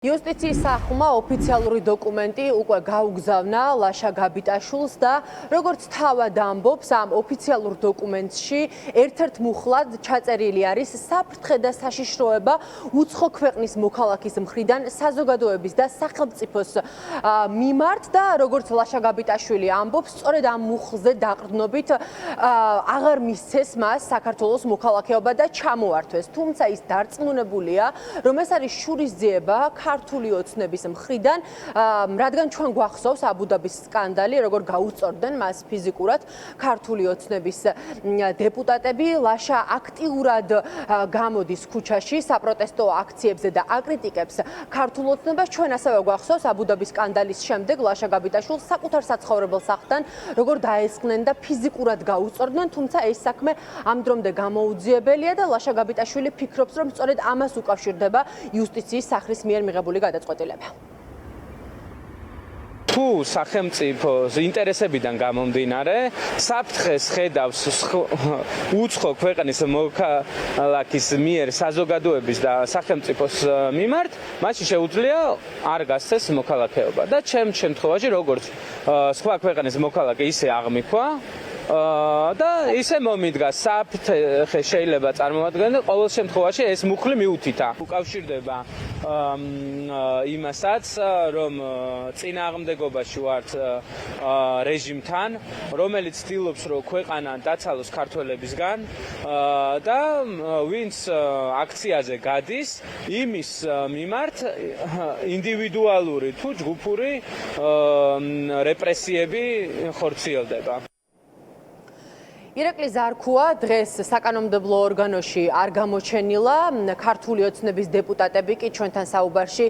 იუსტიციის სახლმა ოფიციალური დოკუმენტი უკვე გაუგზავნა ლაშა გაბიტაშვილს და როგორც თავად ამბობს ამ ოფიციალურ დოკუმენტში ერთ-ერთ მუხლად ჩაწერილი არის საფრთხე და საშიშროება უცხო ქვეყნის მოქალაქის მხრიდან საზოგადოების და სახელმწიფოს მიმართ და როგორც ლაშა გაბიტაშვილი ამბობს სწორედ ამ მუხლზე დაყრდნობით აღარ მისცეს მას საქართველოს მოქალაქეობა და ჩამოართვეს თუმცა ის დარწმუნებულია რომ ეს არის შურისძიება ქართული ოცნების მხრიდან, რადგან ჩვენ გვახსოვს აბუდაბის სკანდალი, როგორ გაუწორდნენ მას ფიზიკურად ქართული ოცნების დეპუტატები, ლაშა აქტიურად გამოდის ქუჩაში, საპროტესტო აქციებზე და აკრიტიკებს ქართულ ოცნებას. ჩვენ ასევე გვახსოვს აბუდაბის სკანდალის შემდეგ ლაშა გაბიტაშვილს საკუთარ საცხოვრებელ სახლთან როგორ დაესხნენ და ფიზიკურად გაუწორდნენ, თუმცა ეს საქმე ამ დრომდე გამოუძიებელია და ლაშა გაბიტაშვილი ფიქრობს, რომ სწორედ ამას უკავშირდება იუსტიციის სახლის მიერ მიღებული გადაწყვეტილება. თუ სახელმწიფოს ინტერესებიდან გამომდინარე, საფრთხეს ხედავს უცხო ქვეყნის მოქალაქის მიერ საზოგადოების და სახელმწიფოს მიმართ, მაშინ შეუძლია არ გასცეს მოქალაქეობა და ჩემ შემთხვევაში როგორც სხვა ქვეყნის მოქალაქე ისე აღმიქვა და ისე მომიდგა საფრთხე შეიძლება წარმოადგენდეს ყოველ შემთხვევაში ეს მუხლი მიუთითა უკავშირდება იმასაც რომ წინააღმდეგობაში ვართ რეჟიმთან რომელიც ცდილობს რომ ქვეყანა დაცალოს ქართველებისგან და ვინც აქციაზე გადის იმის მიმართ ინდივიდუალური თუ ჯგუფური რეპრესიები ხორციელდება. ირაკლი ზარქუა დღეს საკანონმდებლო ორგანოში არ გამოჩენილა, ქართული ოცნების დეპუტატები კი ჩვენთან საუბარში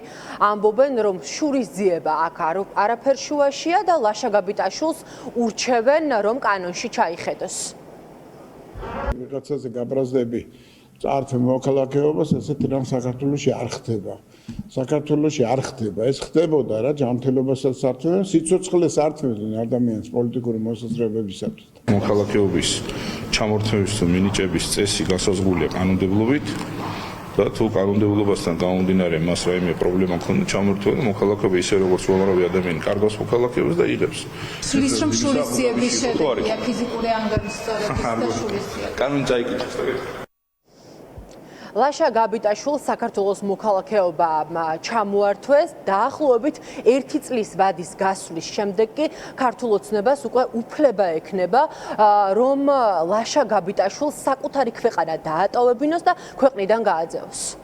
ამბობენ, რომ შურისძიება აქ არაფერ შუაშია და ლაშა გაბიტაშვილს ურჩევენ, რომ კანონში ჩაიხედოს. ვიღაცაზე გაბრაზდები წართ მოქალაქეობას, ესეთი რამ საქართველოში არ ხდება. საქართველოში არ ხდება, ეს ხდებოდა რა ჯანმრთელობასაც სარწმუნოებენ, სიცოცხლეს ართმევდნენ ადამიანს პოლიტიკური მოსაზრებებისათვის. მოქალაქეობის ჩამორთმევის თუ მინიჭების წესი განსაზღვრულია კანონმდებლობით და თუ კანონმდებლობასთან გამომდინარე მას რაიმე პრობლემა ქონდა ჩამორთმევა, მოქალაქეობა ისე როგორც უამრავი ადამიანი კარგავს მოქალაქეობას და იღებს. სulis რომ შურისძიების შედეგია ფიზიკური ანგარიშსწორების და შურისძიება. კანონი წაიკითხეს და ლაშა გაბიტაშვილს საქართველოს მოქალაქეობა ჩამოართვეს დაახლოებით 1 წლის ვადის გასვლის შემდეგ კი ქართულ ოცნებას უკვე უფლება ექნება რომ ლაშა გაბიტაშვილს საკუთარი ქვეყანა დაატოვებინოს და ქვეყნიდან გააძევოს.